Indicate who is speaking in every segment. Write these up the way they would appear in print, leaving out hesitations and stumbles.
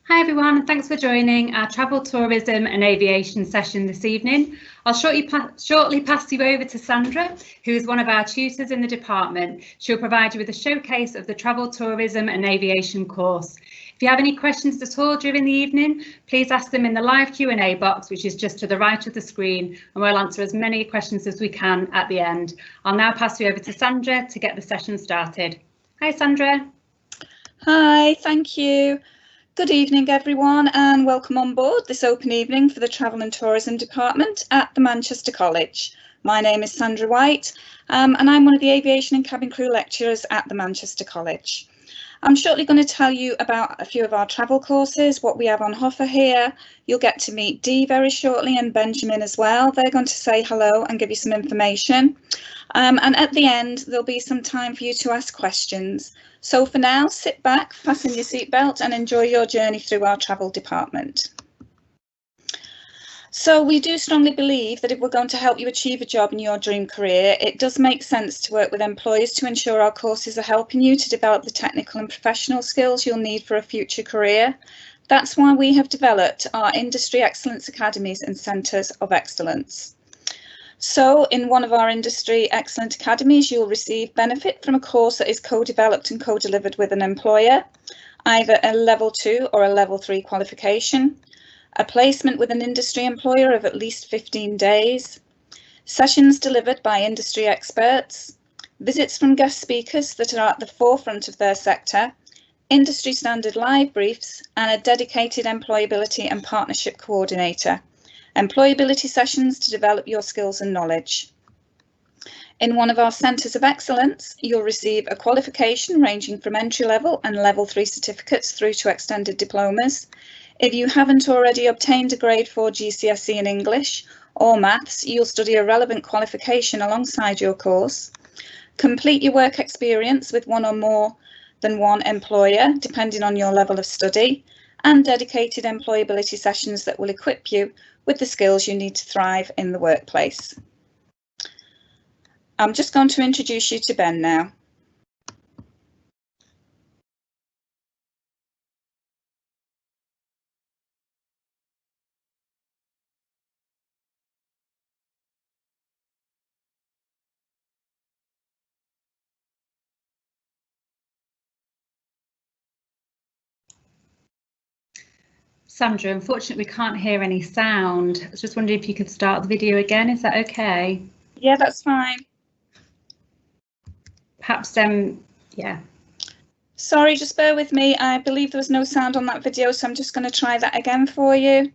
Speaker 1: Hi everyone, and thanks for joining our travel, tourism and aviation session this evening. I'll shortly pass you over to Sandra, who is one of our tutors in the department. She'll provide you with a showcase of the travel, tourism and aviation course. If you have any questions at all during the evening, please ask them in the live Q&A box, which is just to the right of the screen, and we'll answer as many questions as we can at the end. I'll now pass you over to Sandra to get the session started. Hi Sandra.
Speaker 2: Hi, thank you. Good evening everyone and welcome on board this open evening for the Travel and Tourism Department at the Manchester College. My name is Sandra White and I'm one of the Aviation and Cabin Crew lecturers at the Manchester College. I'm shortly going to tell you about a few of our travel courses, what we have on offer here. You'll get to meet Dee very shortly and Benjamin as well. They're going to say hello and give you some information. And at the end, there'll be some time for you to ask questions. So for now, sit back, fasten your seatbelt and enjoy your journey through our travel department. So we do strongly believe that if we're going to help you achieve a job in your dream career, it does make sense to work with employers to ensure our courses are helping you to develop the technical and professional skills you'll need for a future career. That's why we have developed our Industry Excellence Academies and Centres of Excellence. So in one of our Industry Excellent Academies, you'll receive benefit from a course that is co-developed and co-delivered with an employer, either a level 2 or a level 3 qualification, a placement with an industry employer of at least 15 days, sessions delivered by industry experts, visits from guest speakers that are at the forefront of their sector, industry standard live briefs, and a dedicated employability and partnership coordinator. Employability sessions to develop your skills and knowledge. In one of our Centres of Excellence, you'll receive a qualification ranging from entry-level and level 3 certificates through to extended diplomas. If you haven't already obtained a grade 4 GCSE in English or Maths, you'll study a relevant qualification alongside your course. Complete your work experience with one or more than one employer, depending on your level of study, and dedicated employability sessions that will equip you with the skills you need to thrive in the workplace. I'm just going to introduce you to Ben now.
Speaker 1: Sandra, unfortunately, we can't hear any sound. I was just wondering if you could start the video again. Is that okay?
Speaker 2: Yeah, that's fine.
Speaker 1: Perhaps, yeah.
Speaker 2: Sorry, just bear with me. I believe there was no sound on that video, so I'm just going to try that again for you.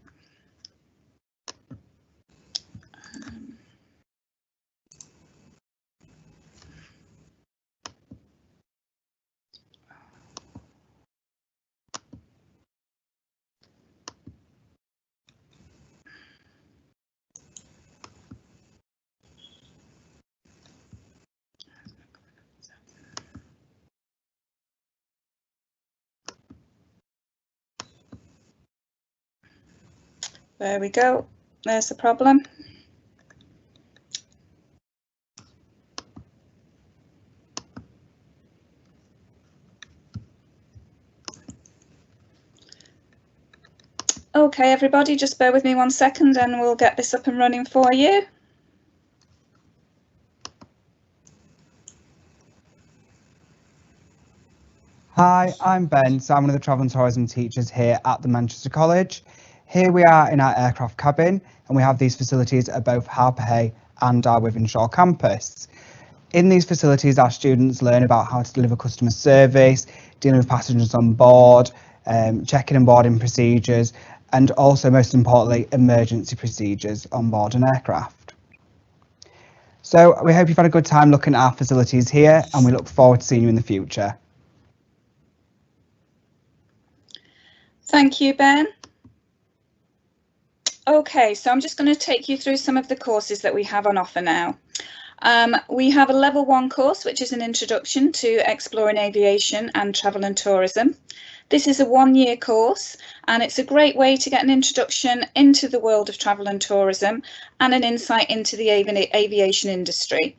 Speaker 2: There we go. There's the problem. Okay, everybody, just bear with me 1 second and we'll get this up and running for you.
Speaker 3: Hi, I'm Ben, so I'm one of the Travel and Tourism teachers here at the Manchester College. Here we are in our aircraft cabin and we have these facilities at both Harper Hay and our Wythenshawe campus. In these facilities, our students learn about how to deliver customer service, dealing with passengers on board, check-in and boarding procedures, and also, most importantly, emergency procedures on board an aircraft. So we hope you've had a good time looking at our facilities here and we look forward to seeing you in the future.
Speaker 2: Thank you, Ben. Okay, so I'm just going to take you through some of the courses that we have on offer now. We have a level 1 course, which is an introduction to exploring aviation and travel and tourism. This is a 1-year course and it's a great way to get an introduction into the world of travel and tourism and an insight into the aviation industry.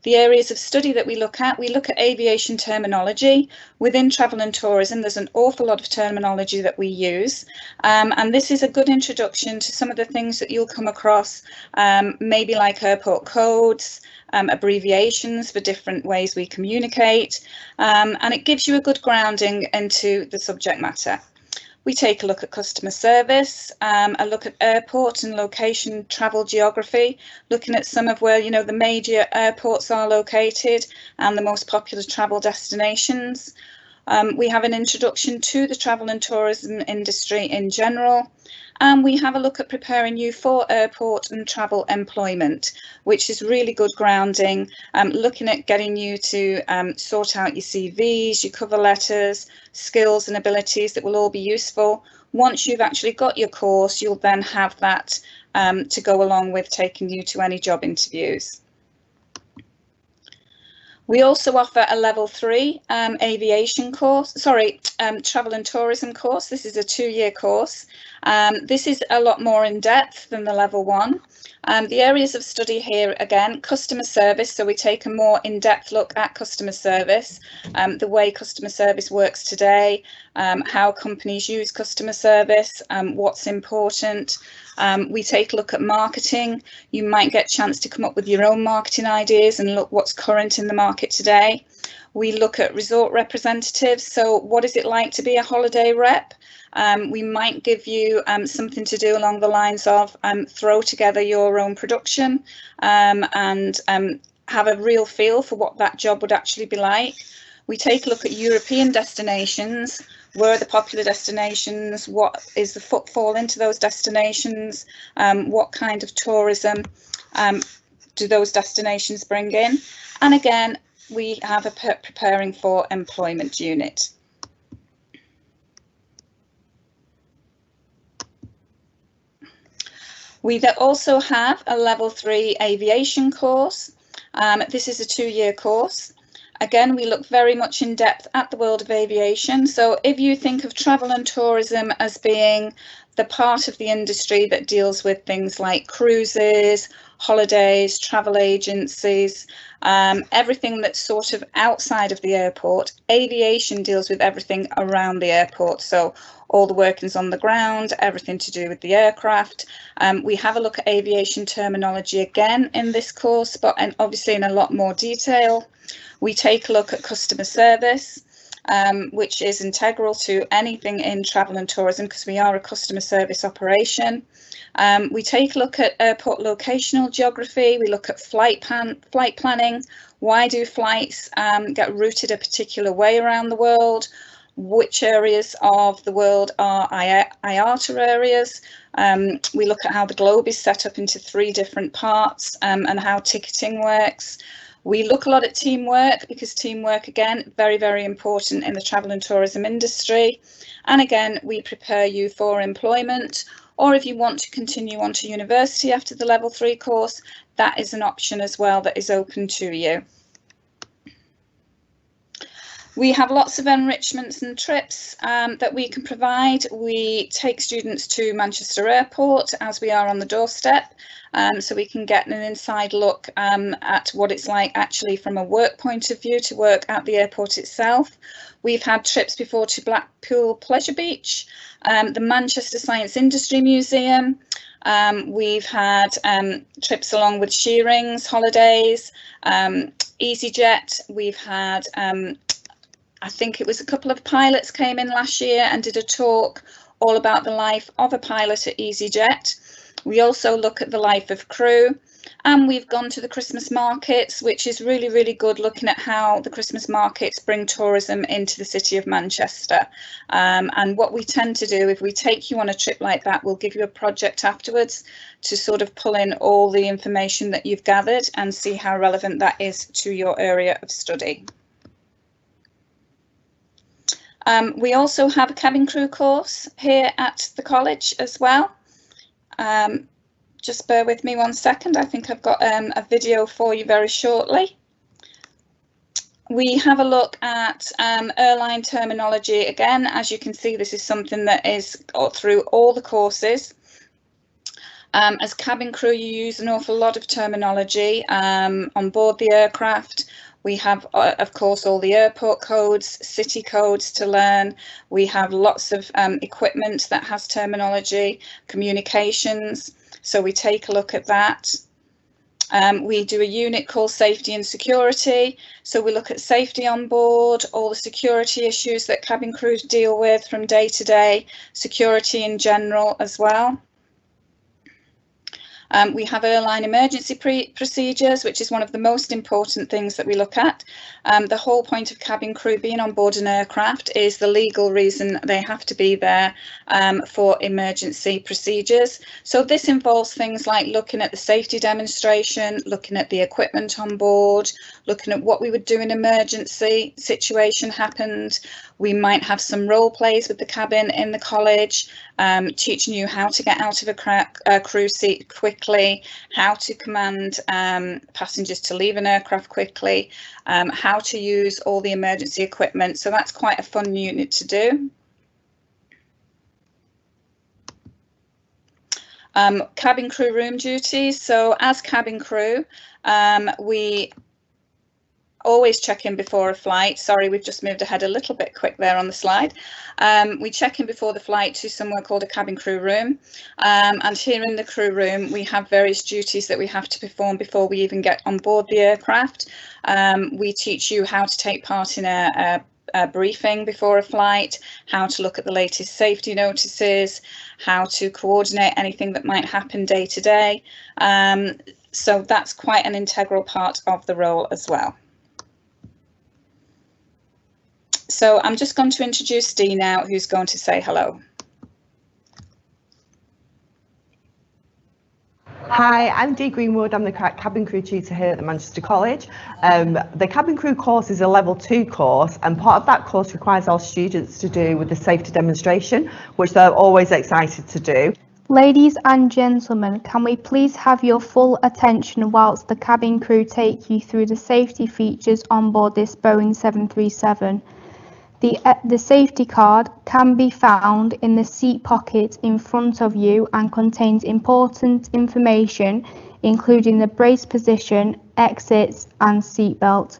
Speaker 2: The areas of study that we look at aviation terminology. Within travel and tourism, there's an awful lot of terminology that we use, and this is a good introduction to some of the things that you'll come across, maybe like airport codes, abbreviations for different ways we communicate, and it gives you a good grounding into the subject matter. We take a look at customer service, a look at airport and location travel geography, looking at some of where, you know, the major airports are located and the most popular travel destinations. We have an introduction to the travel and tourism industry in general, and we have a look at preparing you for airport and travel employment, which is really good grounding, looking at getting you to sort out your CVs, your cover letters, skills and abilities that will all be useful. Once you've actually got your course, you'll then have that to go along with taking you to any job interviews. We also offer a level 3 aviation course, travel and tourism course. This is a 2-year course. This is a lot more in depth than the level 1. The areas of study here, again, customer service. So we take a more in-depth look at customer service, the way customer service works today, how companies use customer service, what's important. We take a look at marketing. You might get a chance to come up with your own marketing ideas and look what's current in the market today. We look at resort representatives. So what is it like to be a holiday rep? We might give you something to do along the lines of throw together your own production and have a real feel for what that job would actually be like. We take a look at European destinations. Where are the popular destinations? What is the footfall into those destinations? What kind of tourism do those destinations bring in? And again, we have a preparing for employment unit. We also have a level 3 aviation course. This is a 2-year course. Again, we look very much in depth at the world of aviation. So if you think of travel and tourism as being the part of the industry that deals with things like cruises, holidays, travel agencies, everything that's sort of outside of the airport, aviation deals with everything around the airport. So all the workings on the ground, everything to do with the aircraft. We have a look at aviation terminology again in this course, but obviously in a lot more detail. We take a look at customer service, which is integral to anything in travel and tourism because we are a customer service operation. We take a look at airport locational geography. We look at flight planning. Why do flights get routed a particular way around the world? Which areas of the world are IATA areas? We look at how the globe is set up into 3 different parts and how ticketing works. We look a lot at teamwork because teamwork, again, very, very important in the travel and tourism industry. And again, we prepare you for employment, or if you want to continue on to university after the level 3 course, that is an option as well that is open to you. We have lots of enrichments and trips that we can provide. We take students to Manchester Airport as we are on the doorstep, so we can get an inside look at what it's like actually from a work point of view to work at the airport itself. We've had trips before to Blackpool Pleasure Beach, the Manchester Science Industry Museum. We've had trips along with Shearings, holidays, EasyJet. We've had I think it was a couple of pilots came in last year and did a talk all about the life of a pilot at EasyJet. We also look at the life of crew, and we've gone to the Christmas markets, which is really, really good, looking at how the Christmas markets bring tourism into the city of Manchester. And what we tend to do, if we take you on a trip like that, we'll give you a project afterwards to sort of pull in all the information that you've gathered and see how relevant that is to your area of study. We also have a cabin crew course here at the college as well. Just bear with me 1 second. I think I've got a video for you very shortly. We have a look at airline terminology. Again, as you can see, this is something that is through all the courses. As cabin crew, you use an awful lot of terminology on board the aircraft. We have, of course, all the airport codes, city codes to learn. We have lots of equipment that has terminology, communications. So we take a look at that. We do a unit called safety and security. So we look at safety on board, all the security issues that cabin crews deal with from day to day, security in general as well. We have airline emergency procedures, which is one of the most important things that we look at. The whole point of cabin crew being on board an aircraft is the legal reason they have to be there for emergency procedures. So this involves things like looking at the safety demonstration, looking at the equipment on board, looking at what we would do in emergency situation happened. We might have some role plays with the cabin in the college, teaching you how to get out of a crew seat quickly, how to command passengers to leave an aircraft quickly, how to use all the emergency equipment. So that's quite a fun unit to do. Cabin crew room duties. So as cabin crew, we always check in before a flight. Sorry, we've just moved ahead a little bit quick there on the slide. We check in before the flight to somewhere called a cabin crew room. And here in the crew room, we have various duties that we have to perform before we even get on board the aircraft. We teach you how to take part in a briefing before a flight, how to look at the latest safety notices, how to coordinate anything that might happen day to day. So that's quite an integral part of the role as well. So I'm just going to introduce Dee now, who's going to say hello.
Speaker 4: Hi, I'm Dee Greenwood. I'm the cabin crew tutor here at the Manchester College. The cabin crew course is a level 2 course, and part of that course requires our students to do with the safety demonstration, which they're always excited to do.
Speaker 5: Ladies and gentlemen, can we please have your full attention whilst the cabin crew take you through the safety features on board this Boeing 737. The safety card can be found in the seat pocket in front of you and contains important information, including the brace position, exits, and seatbelt.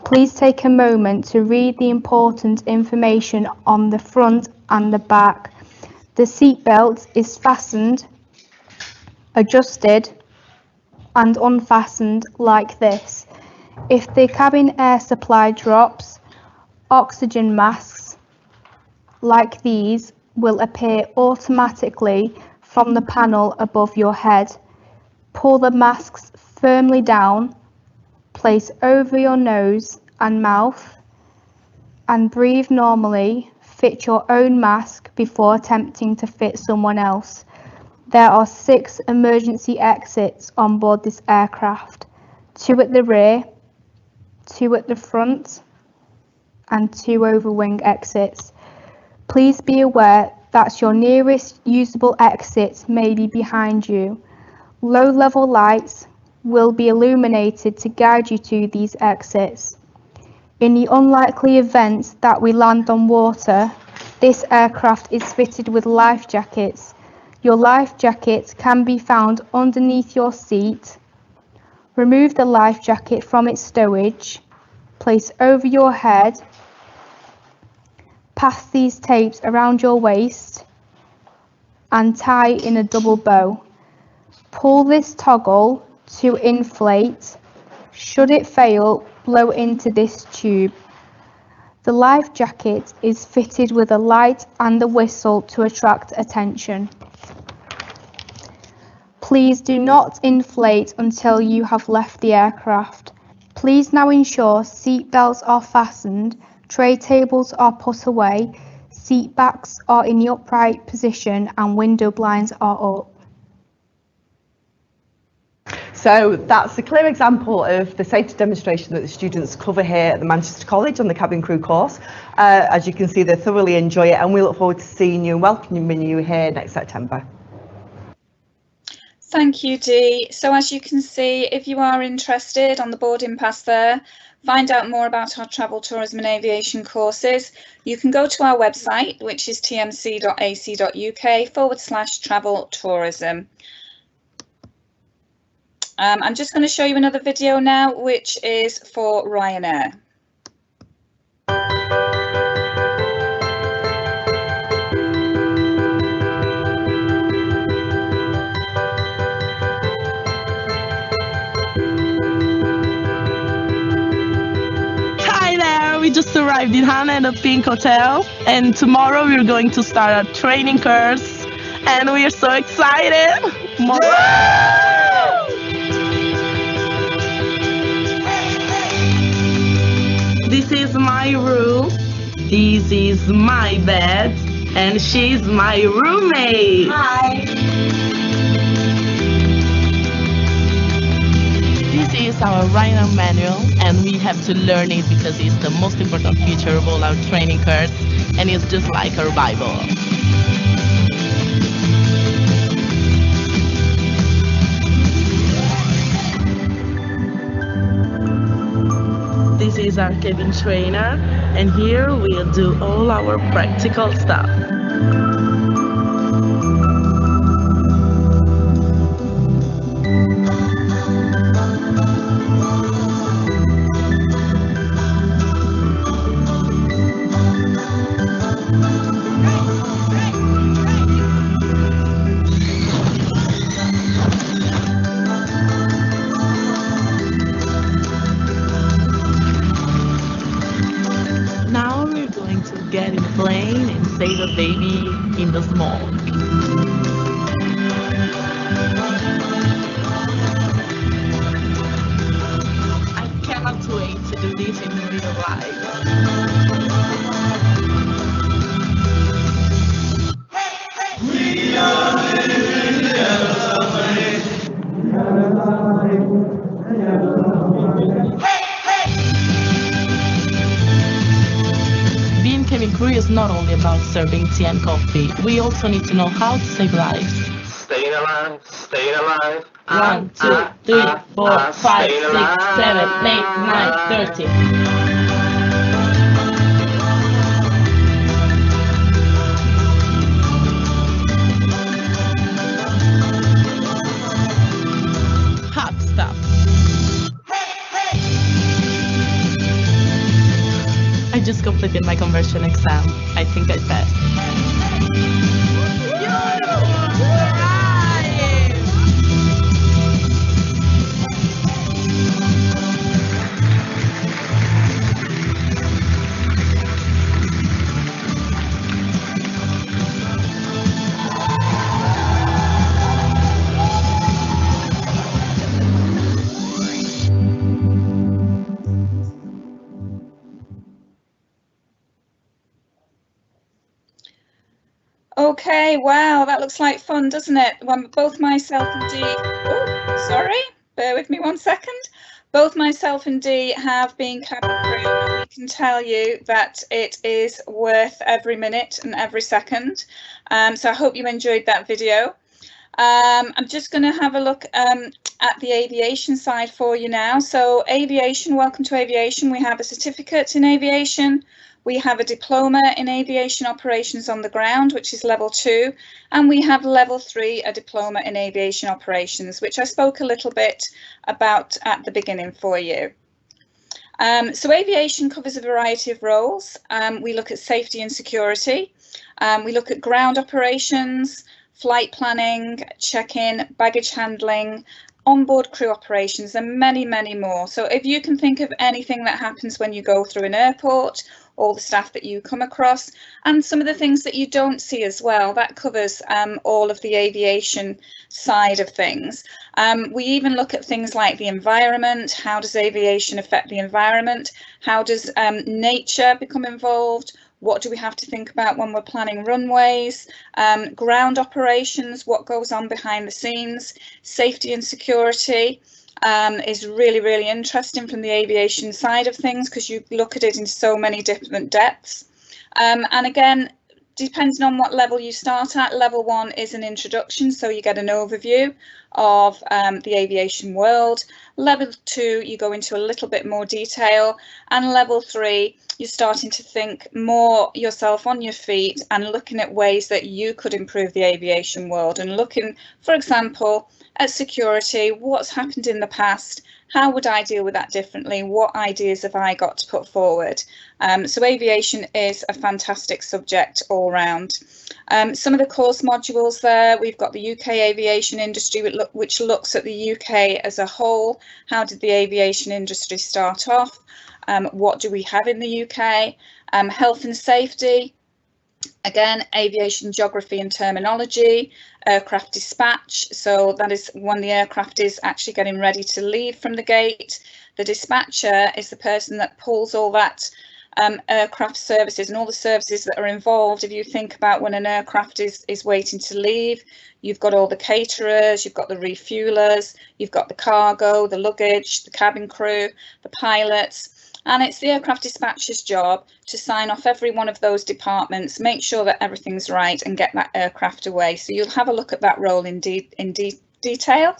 Speaker 5: Please take a moment to read the important information on the front and the back. The seatbelt is fastened, adjusted, and unfastened like this. If the cabin air supply drops, oxygen masks like these will appear automatically from the panel above your head. Pull the masks firmly down, place over your nose and mouth, and breathe normally. Fit your own mask before attempting to fit someone else. There are 6 emergency exits on board this aircraft, 2 at the rear, 2 at the front, and 2 overwing exits. Please be aware that your nearest usable exit may be behind you. Low-level lights will be illuminated to guide you to these exits. In the unlikely event that we land on water, this aircraft is fitted with life jackets. Your life jacket can be found underneath your seat. Remove the life jacket from its stowage, place over your head, pass these tapes around your waist, and tie in a double bow. Pull this toggle to inflate. Should it fail, blow into this tube. The life jacket is fitted with a light and a whistle to attract attention. Please do not inflate until you have left the aircraft. Please now ensure seat belts are fastened, tray tables are put away, seat backs are in the upright position, and window blinds are up.
Speaker 4: So that's a clear example of the safety demonstration that the students cover here at the Manchester College on the cabin crew course. As you can see, they thoroughly enjoy it, and we look forward to seeing you and welcoming you here next September.
Speaker 2: Thank you, Dee. So as you can see, if you are interested on the boarding pass there, find out more about our travel, tourism and aviation courses, you can go to our website, which is tmc.ac.uk/travel tourism. I'm just going to show you another video now, which is for Ryanair.
Speaker 6: Hi there, we just arrived in Hana at the Pink Hotel, and tomorrow we're going to start our training course, and we are so excited! This is my room, this is my bed, and she's my roommate! Hi! This is our Ryanair manual, and we have to learn it because it's the most important feature of all our training course, and it's just like our Bible. This is our cabin trainer, and here we'll do all our practical stuff. Now we're going to get in a plane and save a baby in the small. I cannot wait to do this in real life. We are living Being cabin crew is not only about serving tea and coffee. We also need to know how to save lives.
Speaker 7: Staying alive, staying alive.
Speaker 6: 1, 2, 3, 4, 5, 6, 7, 8, 9, 30. Hot stuff. I just completed my conversion exam. I think I passed.
Speaker 2: Okay, wow, that looks like fun, doesn't it? When both myself and Dee, oh, sorry, bear with me 1 second. Both myself and Dee have been cabin crew, and we can tell you that it is worth every minute and every second. So I hope you enjoyed that video. I'm just going to have a look at the aviation side for you now. So aviation, welcome to aviation. We have a certificate in aviation. We have a diploma in aviation operations on the ground, which is level 2, and we have level 3, a diploma in aviation operations, which I spoke a little bit about at the beginning for you. So aviation covers a variety of roles. We look at safety and security. We look at ground operations, flight planning, check-in, baggage handling, onboard crew operations, and many, many more. So if you can think of anything that happens when you go through an airport, all the staff that you come across, and some of the things that you don't see as well, that covers all of the aviation side of things. We even look at things like the environment. How does aviation affect the environment? How does nature become involved? What do we have to think about when we're planning runways? Ground operations, what goes on behind the scenes? Safety and security is really, really interesting from the aviation side of things, because you look at it in so many different depths. And again, depending on what level you start at, level 1 is an introduction, so you get an overview of the aviation world. Level 2, you go into a little bit more detail, and level 3, you're starting to think more yourself on your feet and looking at ways that you could improve the aviation world, and looking, for example, at security. What's happened in the past? How would I deal with that differently? What ideas have I got to put forward? So aviation is a fantastic subject all round. Some of the course modules there, we've got the UK aviation industry, which looks at the UK as a whole. How did the aviation industry start off? What do we have in the UK? Health and safety. Again, aviation geography and terminology, aircraft dispatch. So that is when the aircraft is actually getting ready to leave from the gate. The dispatcher is the person that pulls all that aircraft services and all the services that are involved. If you think about when an aircraft is waiting to leave, you've got all the caterers, you've got the refuelers, you've got the cargo, the luggage, the cabin crew, the pilots. And it's the aircraft dispatcher's job to sign off every one of those departments, make sure that everything's right and get that aircraft away. So you'll have a look at that role in detail.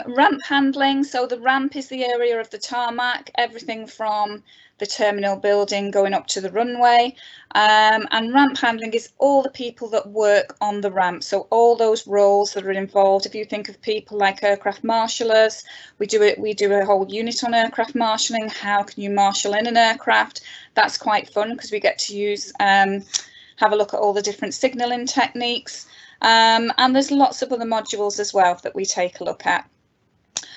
Speaker 2: Ramp handling. So the ramp is the area of the tarmac, everything from the terminal building going up to the runway. And ramp handling is all the people that work on the ramp. So all those roles that are involved. If you think of people like aircraft marshallers, we do a whole unit on aircraft marshalling. How can you marshal in an aircraft? That's quite fun because we get to use have a look at all the different signalling techniques. And there's lots of other modules as well that we take a look at.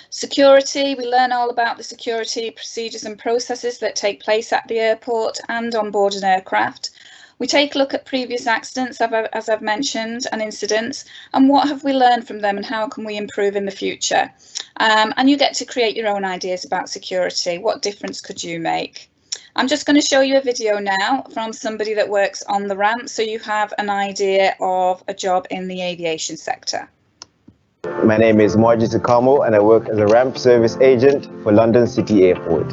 Speaker 2: Security, we learn all about the security procedures and processes that take place at the airport and on board an aircraft. We take a look at previous accidents, as I've mentioned, and incidents, and what have we learned from them and how can we improve in the future. And you get to create your own ideas about security. What difference could you make? I'm just going to show you a video now from somebody that works on the ramp, so you have an idea of a job in the aviation sector.
Speaker 8: My name is Margie Takamo and I work as a ramp service agent for London City Airport.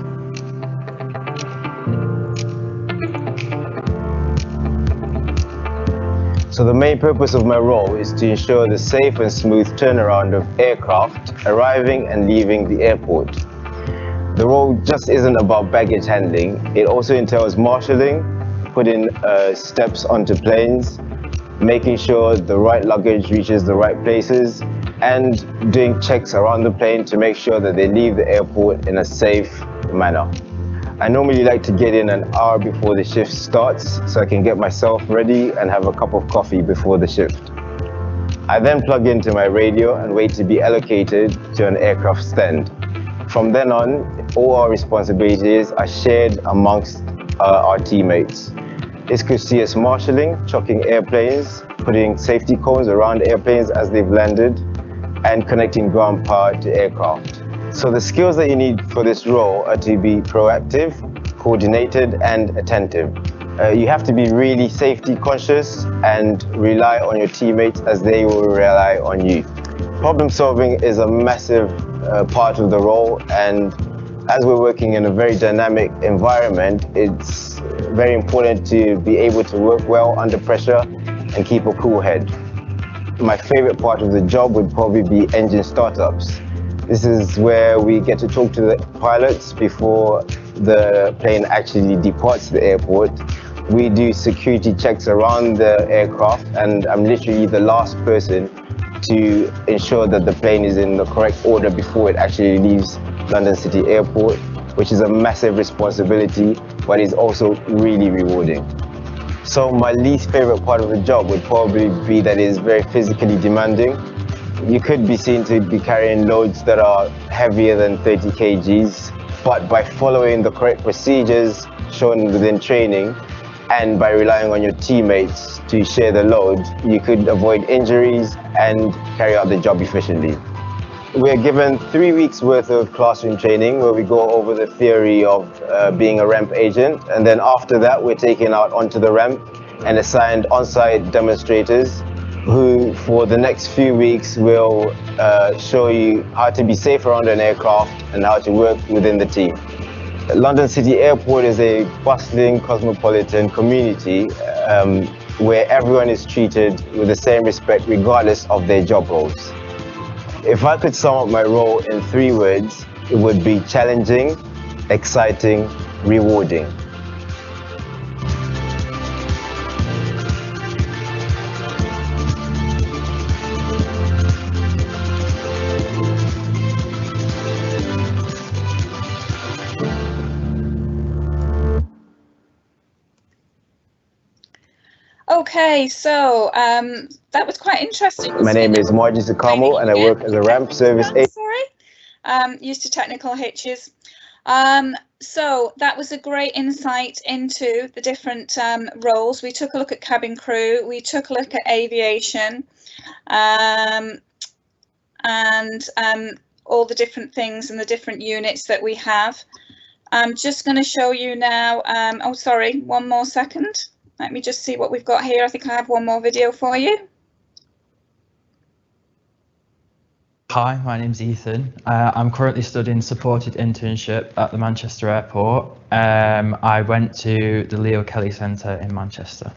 Speaker 8: So the main purpose of my role is to ensure the safe and smooth turnaround of aircraft arriving and leaving the airport. The role just isn't about baggage handling, it also entails marshalling, putting steps onto planes, making sure the right luggage reaches the right places, and doing checks around the plane to make sure that they leave the airport in a safe manner. I normally like to get in an hour before the shift starts so I can get myself ready and have a cup of coffee before the shift. I then plug into my radio and wait to be allocated to an aircraft stand. From then on, all our responsibilities are shared amongst our teammates. This could see us marshalling, chocking airplanes, putting safety cones around airplanes as they've landed, and connecting ground power to aircraft. So the skills that you need for this role are to be proactive, coordinated, and attentive. You have to be really safety conscious and rely on your teammates as they will rely on you. Problem solving is a massive part of the role, and as we're working in a very dynamic environment, it's very important to be able to work well under pressure and keep a cool head. My favorite part of the job would probably be engine startups. This is where we get to talk to the pilots before the plane actually departs the airport. We do security checks around the aircraft, and I'm literally the last person to ensure that the plane is in the correct order before it actually leaves London City Airport, which is a massive responsibility, but is also really rewarding. So my least favorite part of the job would probably be that it is very physically demanding. You could be seen to be carrying loads that are heavier than 30 kgs, but by following the correct procedures shown within training and by relying on your teammates to share the load, you could avoid injuries and carry out the job efficiently. We're given 3 weeks worth of classroom training where we go over the theory of being a ramp agent, and then after that we're taken out onto the ramp and assigned on-site demonstrators who for the next few weeks will show you how to be safe around an aircraft and how to work within the team. London City Airport is a bustling cosmopolitan community where everyone is treated with the same respect regardless of their job roles. If I could sum up my role in 3 words, it would be challenging, exciting, rewarding.
Speaker 2: Okay, so that was quite interesting.
Speaker 8: My name is Margie Sakamo and I work as a ramp service agent.
Speaker 2: Used to technical hitches. So that was a great insight into the different roles. We took a look at cabin crew, we took a look at aviation, and all the different things and the different units that we have. I'm just going to show you now. Oh, sorry, one more second. Let me just see what we've got here. I think I have one more video for you.
Speaker 9: Hi, my name's Ethan. I'm currently studying supported internship at the Manchester Airport. I went to the Leo Kelly Centre in Manchester.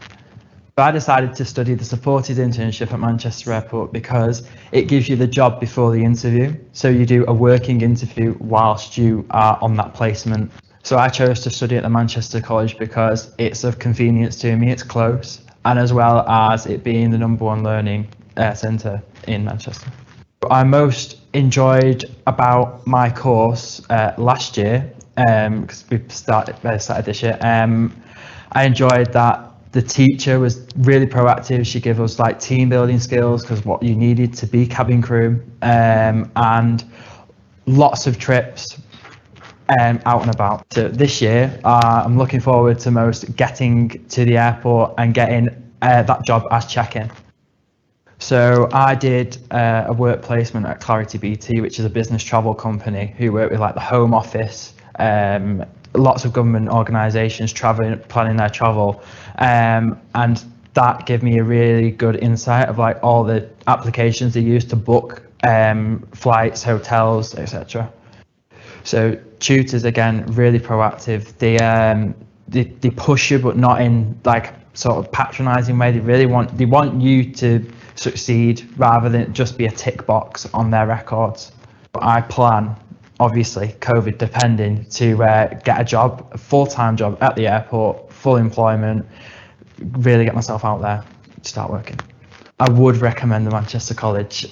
Speaker 9: I decided to study the supported internship at Manchester Airport because it gives you the job before the interview. So you do a working interview whilst you are on that placement. So I chose to study at the Manchester College because it's of convenience to me, it's close, and as well as it being the #1 learning centre in Manchester. What I most enjoyed about my course last year, because we started this year, I enjoyed that the teacher was really proactive. She gave us like team building skills, because what you needed to be cabin crew, and lots of trips out and about. So this year, I'm looking forward to most getting to the airport and getting that job as check-in. So I did a work placement at Clarity BT, which is a business travel company who work with like the Home Office, lots of government organisations planning their travel, and that gave me a really good insight of like all the applications they use to book flights, hotels, etc. So tutors, again, really proactive. They push you, but not in like sort of patronising way. They want you to succeed rather than just be a tick box on their records. But I plan, obviously COVID depending, to get a job, a full-time job at the airport, full employment, really get myself out there, start working. I would recommend the Manchester College,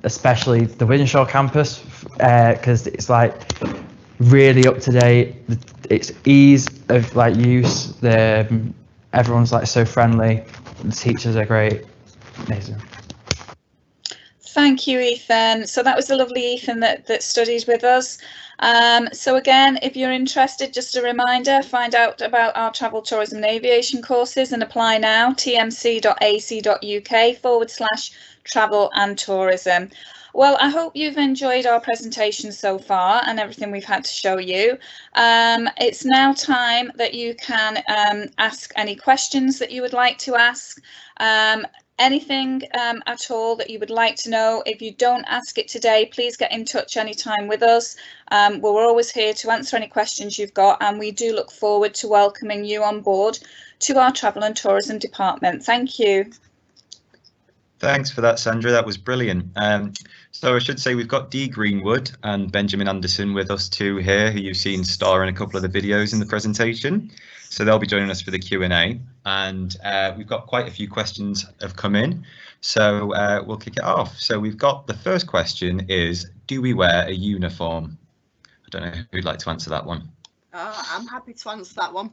Speaker 9: especially the Wythenshawe campus, because it's like really up to date. It's ease of like use. Everyone's like so friendly. The teachers are great. Amazing.
Speaker 2: Thank you, Ethan. So that was the lovely Ethan that studies with us. So again, if you're interested, just a reminder, find out about our travel, tourism and aviation courses and apply now, tmc.ac.uk/travel and tourism. Well, I hope you've enjoyed our presentation so far and everything we've had to show you. It's now time that you can ask any questions that you would like to ask. Anything at all that you would like to know. If you don't ask it today, please get in touch anytime with us. We're always here to answer any questions you've got, and we do look forward to welcoming you on board to our travel and tourism department. Thank you.
Speaker 10: Thanks for that, Sandra. That was brilliant. So I should say we've got Dee Greenwood and Benjamin Anderson with us too here, who you've seen star in a couple of the videos in the presentation. So they'll be joining us for the Q&A, and we've got quite a few questions have come in. So we'll kick it off. So we've got the first question is, do we wear a uniform? I don't know who'd like to answer that one.
Speaker 11: I'm happy to answer that one.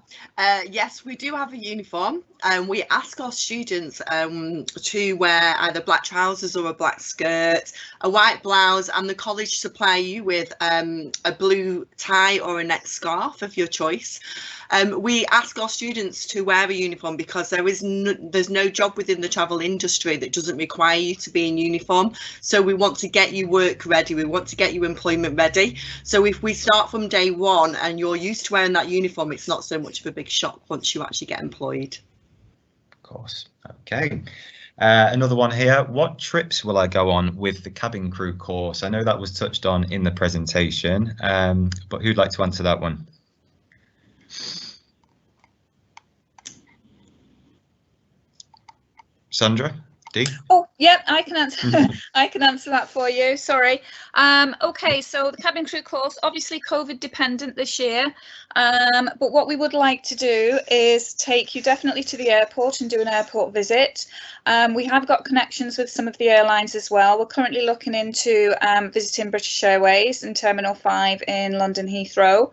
Speaker 11: Yes, we do have a uniform, and we ask our students to wear either black trousers or a black skirt, a white blouse, and the college supply you with a blue tie or a neck scarf of your choice. We ask our students to wear a uniform because there's no job within the travel industry that doesn't require you to be in uniform. So we want to get you work ready. We want to get you employment ready. So if we start from day one and you're used to wearing that uniform, it's not so much of a big shock once you actually get employed.
Speaker 10: Of course. Okay. Another one here. What trips will I go on with the cabin crew course? I know that was touched on in the presentation, but who'd like to answer that one? Sandra, Dee?
Speaker 2: Oh, yeah, I can answer. I can answer that for you. Sorry. Okay, so the cabin crew course, obviously COVID dependent this year, but what we would like to do is take you definitely to the airport and do an airport visit. We have got connections with some of the airlines as well. We're currently looking into visiting British Airways in Terminal 5 in London Heathrow.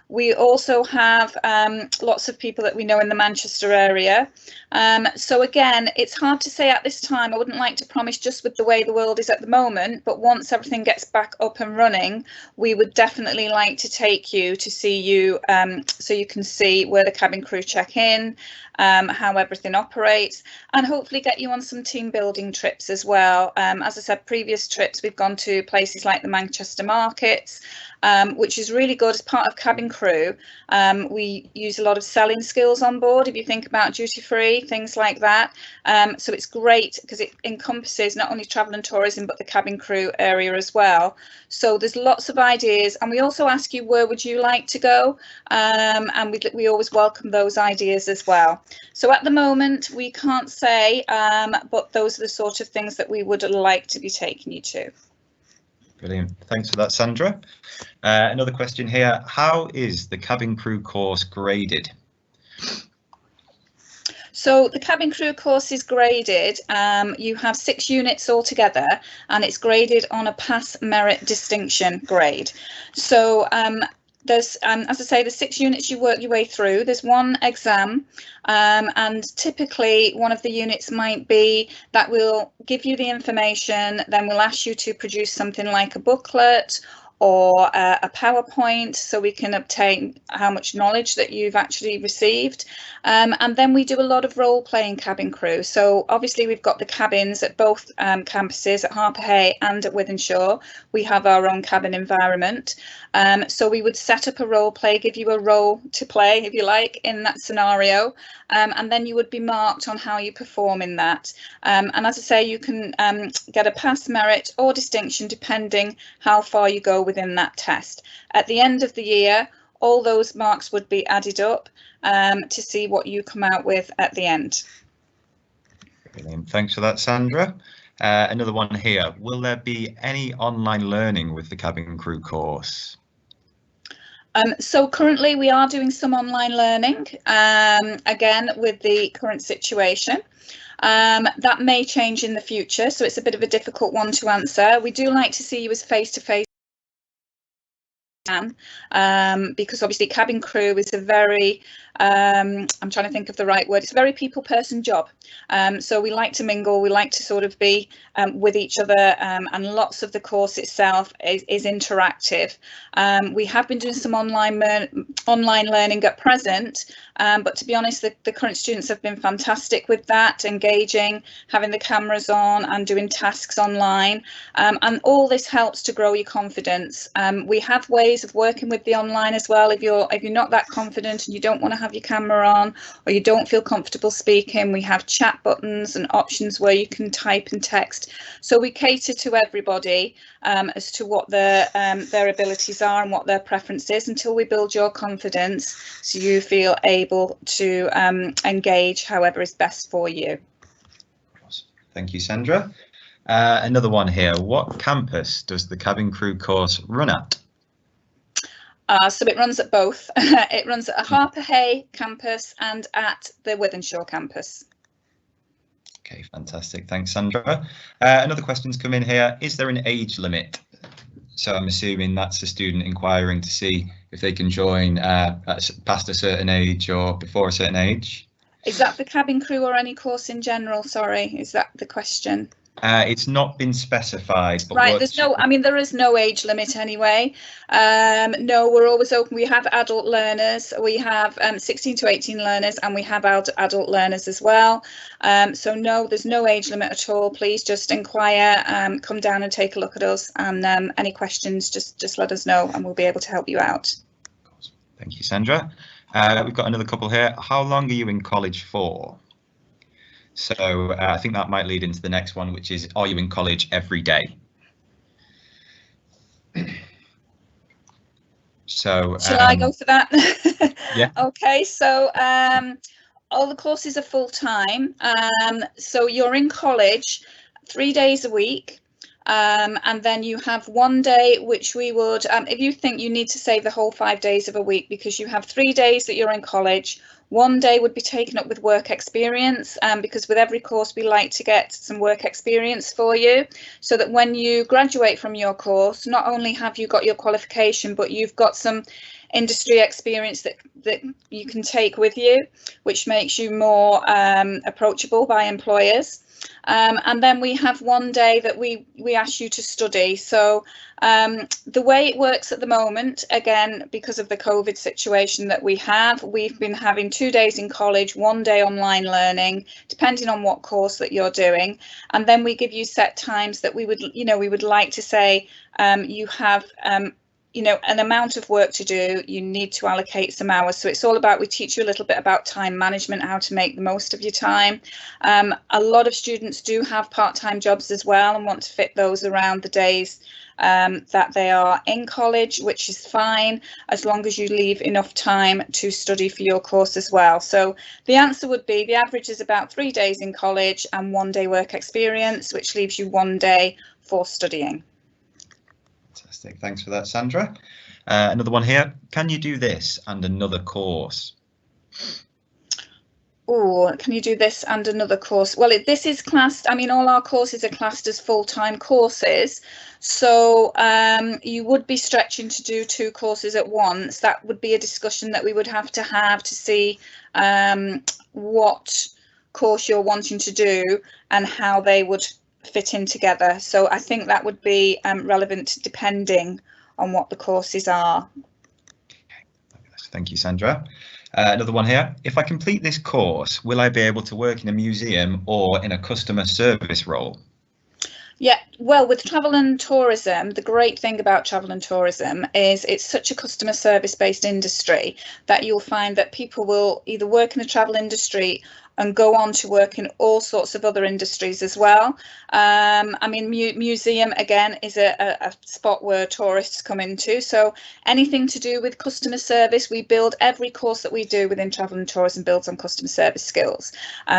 Speaker 2: We also have lots of people that we know in the Manchester area. So again, it's hard to say at this time. I wouldn't like to promise just with the way the world is at the moment, but once everything gets back up and running, we would definitely like to take you to see you so you can see where the cabin crew check in, how everything operates, and hopefully get you on some team building trips as well. As I said, previous trips we've gone to places like the Manchester markets, which is really good as part of cabin crew. We use a lot of selling skills on board, if you think about duty free, things like that. So it's great because it encompasses not only travel and tourism, but the cabin crew area as well. So there's lots of ideas, and we also ask you, where would you like to go? And we always welcome those ideas as well. So at the moment, we can't say, but those are the sort of things that we would like to be taking you to.
Speaker 10: Brilliant. Thanks for that, Sandra. Another question here. How is the cabin crew course graded?
Speaker 2: So the cabin crew course is graded. You have 6 units altogether, and it's graded on a pass, merit, distinction grade. So there's, as I say, the 6 units you work your way through. There's 1 exam, and typically one of the units might be that we'll give you the information, then we'll ask you to produce something like a booklet or a PowerPoint, so we can obtain how much knowledge that you've actually received. And then we do a lot of role-playing cabin crew. So obviously we've got the cabins at both campuses, at Harper Hay and at Wythenshawe. We have our own cabin environment. So we would set up a role play, give you a role to play, if you like, in that scenario. And then you would be marked on how you perform in that. And as I say, you can get a pass, merit or distinction depending how far you go within that test. At the end of the year, all those marks would be added up to see what you come out with at the end.
Speaker 10: Brilliant. Thanks for that, Sandra. Another one here. Will there be any online learning with the cabin crew course?
Speaker 2: So currently we are doing some online learning, again, with the current situation. That may change in the future, so it's a bit of a difficult one to answer. We do like to see you as face-to-face, because obviously cabin crew is a very, I'm trying to think of the right word, it's a very people person job. So we like to mingle, we like to sort of be with each other, and lots of the course itself is interactive. We have been doing some online learning at present, but to be honest, the current students have been fantastic with that, engaging, having the cameras on and doing tasks online, and all this helps to grow your confidence. We have ways of working with the online as well. If you're not that confident and you don't want to have your camera on, or you don't feel comfortable speaking, we have chat buttons and options where you can type and text. So we cater to everybody as to what their abilities are and what their preference is, until we build your confidence so you feel able to engage however is best for you.
Speaker 10: Thank you, Sandra. Another one here. What campus does the cabin crew course run at?
Speaker 2: So it runs at both. It runs at a Harper Hay campus and at the Wythenshawe campus.
Speaker 10: Okay, fantastic. Thanks, Sandra. Another question's come in here. Is there an age limit? So I'm assuming that's a student inquiring to see if they can join past a certain age or before a certain age.
Speaker 2: Is that the cabin crew or any course in general? Sorry, is that the question?
Speaker 10: It's not been specified. But
Speaker 2: right, there's no, I mean, there is no age limit anyway. No, we're always open. We have adult learners, we have 16 to 18 learners, and we have adult learners as well. So no, there's no age limit at all. Please just inquire, come down and take a look at us, and any questions, just let us know and we'll be able to help you out.
Speaker 10: Thank you, Sandra. We've got another couple here. How long are you in college for? So I think that might lead into the next one, which is, are you in college every day? So
Speaker 2: shall I go for that?
Speaker 10: Yeah.
Speaker 2: Okay, so all the courses are full-time. So you're in college 3 days a week. And then you have 1 day, which we would, if you think you need to save the whole 5 days of a week, because you have 3 days that you're in college, 1 day would be taken up with work experience, because with every course we like to get some work experience for you, so that when you graduate from your course, not only have you got your qualification, but you've got some industry experience that you can take with you, which makes you more approachable by employers. And then we have 1 day that we ask you to study. So the way it works at the moment, again, because of the COVID situation that we've been having 2 days in college, 1 day online learning, depending on what course that you're doing. And then we give you set times that we would like to say you have an amount of work to do, you need to allocate some hours. So it's all about, we teach you a little bit about time management, how to make the most of your time. A lot of students do have part-time jobs as well and want to fit those around the days that they are in college, which is fine, as long as you leave enough time to study for your course as well. So the answer would be the average is about 3 days in college and 1 day work experience, which leaves you 1 day for studying.
Speaker 10: Fantastic. Thanks for that, Sandra. Another one here. Can you do this and another course?
Speaker 2: Oh, can you do this and another course? Well, this is classed, all our courses are classed as full-time courses. So you would be stretching to do 2 courses at once. That would be a discussion that we would have to see what course you're wanting to do and how they would fit in together. So I think that would be relevant depending on what the courses are.
Speaker 10: Thank you, Sandra. Another one here. If I complete this course, will I be able to work in a museum or in a customer service role?
Speaker 2: Yeah, well, with travel and tourism, the great thing about travel and tourism is it's such a customer service based industry that you'll find that people will either work in the travel industry and go on to work in all sorts of other industries as well. Museum, again, is a spot where tourists come into. So anything to do with customer service, we build every course that we do within travel and tourism builds on customer service skills.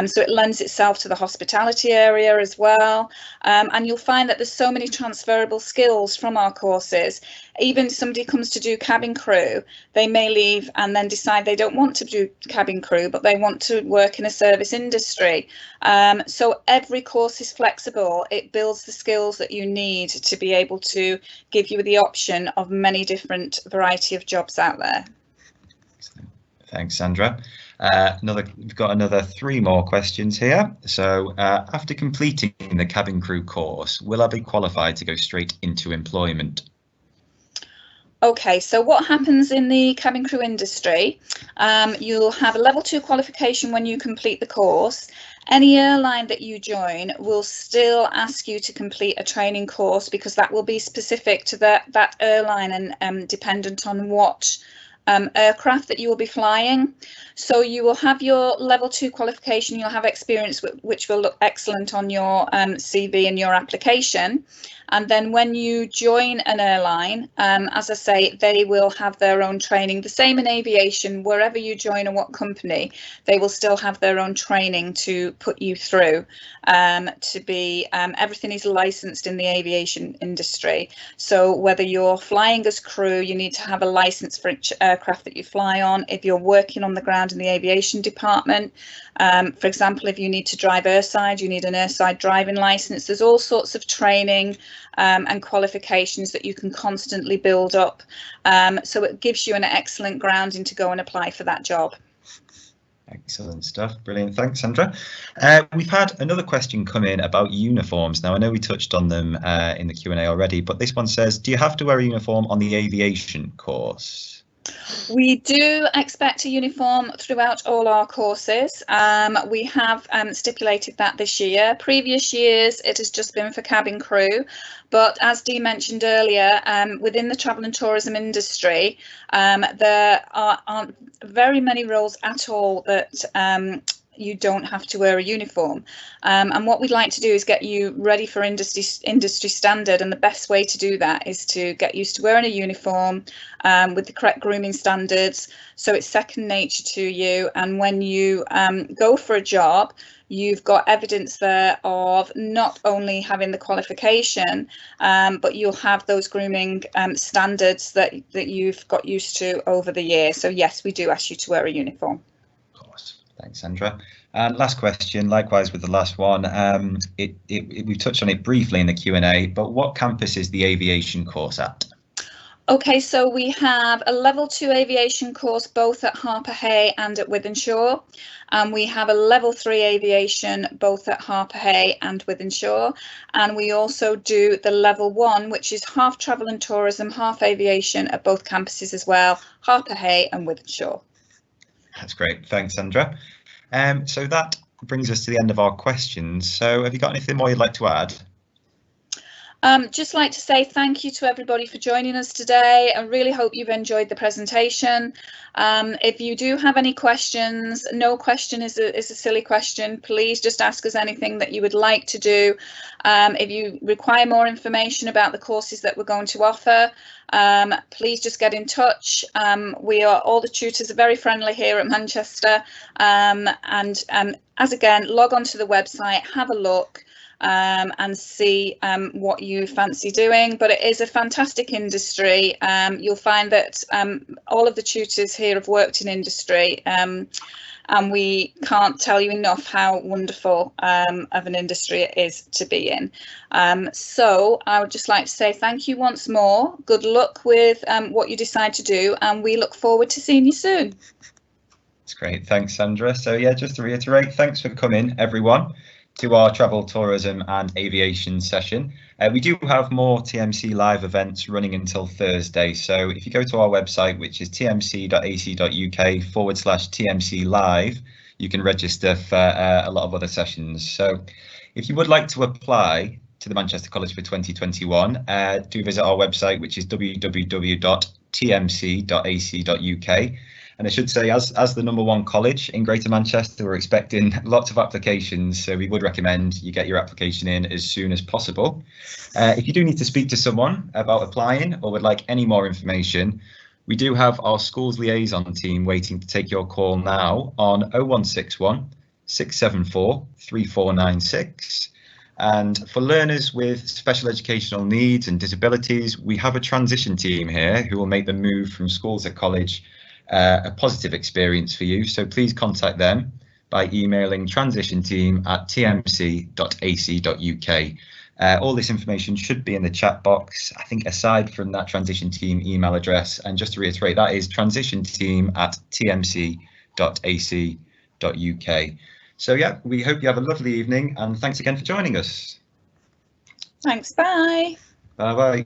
Speaker 2: So it lends itself to the hospitality area as well. And you'll find that there's so many transferable skills from our courses. Even somebody comes to do cabin crew, they may leave and then decide they don't want to do cabin crew, but they want to work in a service industry. So every course is flexible. It builds the skills that you need to be able to give you the option of many different variety of jobs out there.
Speaker 10: Thanks, Sandra. We've got another 3 more questions here. So after completing the cabin crew course, will I be qualified to go straight into employment?
Speaker 2: Okay, so what happens in the cabin crew industry, you'll have a level 2 qualification when you complete the course. Any airline that you join will still ask you to complete a training course because that will be specific to that airline and dependent on what aircraft that you will be flying. So you will have your level 2 qualification, you'll have experience which will look excellent on your CV and your application. And then when you join an airline, as I say, they will have their own training. The same in aviation, wherever you join and what company, they will still have their own training to put you through to be, everything is licensed in the aviation industry. So whether you're flying as crew, you need to have a license for each aircraft that you fly on. If you're working on the ground in the aviation department, for example, if you need to drive airside, you need an airside driving license. There's all sorts of training and qualifications that you can constantly build up. So it gives you an excellent grounding to go and apply for that job.
Speaker 10: Excellent stuff. Brilliant. Thanks, Sandra. We've had another question come in about uniforms. Now, I know we touched on them in the Q&A already, but this one says, do you have to wear a uniform on the aviation course?
Speaker 2: We do expect a uniform throughout all our courses. We have stipulated that this year. Previous years, it has just been for cabin crew. But as Dee mentioned earlier, within the travel and tourism industry, there aren't very many roles at all that you don't have to wear a uniform. And what we'd like to do is get you ready for industry standard, and the best way to do that is to get used to wearing a uniform with the correct grooming standards, so it's second nature to you. And when you go for a job, you've got evidence there of not only having the qualification, but you'll have those grooming standards that you've got used to over the years. So yes, we do ask you to wear a uniform.
Speaker 10: Of course. Thanks, Sandra. And last question, likewise with the last one, we touched on it briefly in the Q&A, but what campus is the aviation course at?
Speaker 2: Okay, so we have a level 2 aviation course both at Harper Hay and at Wythenshawe. We have a level 3 aviation both at Harper Hay and Wythenshawe. And we also do the level 1, which is half travel and tourism, half aviation at both campuses as well, Harper Hay and Wythenshawe.
Speaker 10: That's great. Thanks, Sandra. So that brings us to the end of our questions. So have you got anything more you'd like to add?
Speaker 2: Just like to say thank you to everybody for joining us today. I really hope you've enjoyed the presentation. If you do have any questions, no question is a silly question. Please just ask us anything that you would like to do. If you require more information about the courses that we're going to offer, please just get in touch. All the tutors are very friendly here at Manchester. As again, log on to the website, have a look. And see what you fancy doing. But it is a fantastic industry. You'll find that all of the tutors here have worked in industry, and we can't tell you enough how wonderful of an industry it is to be in. So I would just like to say thank you once more. Good luck with what you decide to do, and we look forward to seeing you soon.
Speaker 10: That's great. Thanks, Sandra. So yeah, just to reiterate, thanks for coming, everyone, to our travel, tourism and aviation session. We do have more TMC live events running until Thursday. So if you go to our website, which is tmc.ac.uk/TMC live, you can register for a lot of other sessions. So if you would like to apply to the Manchester College for 2021, do visit our website, which is www.tmc.ac.uk. And I should say, as the #1 college in Greater Manchester, we're expecting lots of applications, so we would recommend you get your application in as soon as possible. If you do need to speak to someone about applying or would like any more information, we do have our schools liaison team waiting to take your call now on 0161 674 3496. And for learners with special educational needs and disabilities, we have a transition team here who will make the move from schools to college a positive experience for you. So please contact them by emailing transitionteam@tmc.ac.uk. All this information should be in the chat box, I think, aside from that transition team email address. And just to reiterate, that is transitionteam@tmc.ac.uk. So yeah, we hope you have a lovely evening, and thanks again for joining us.
Speaker 2: Thanks. Bye.
Speaker 10: Bye bye.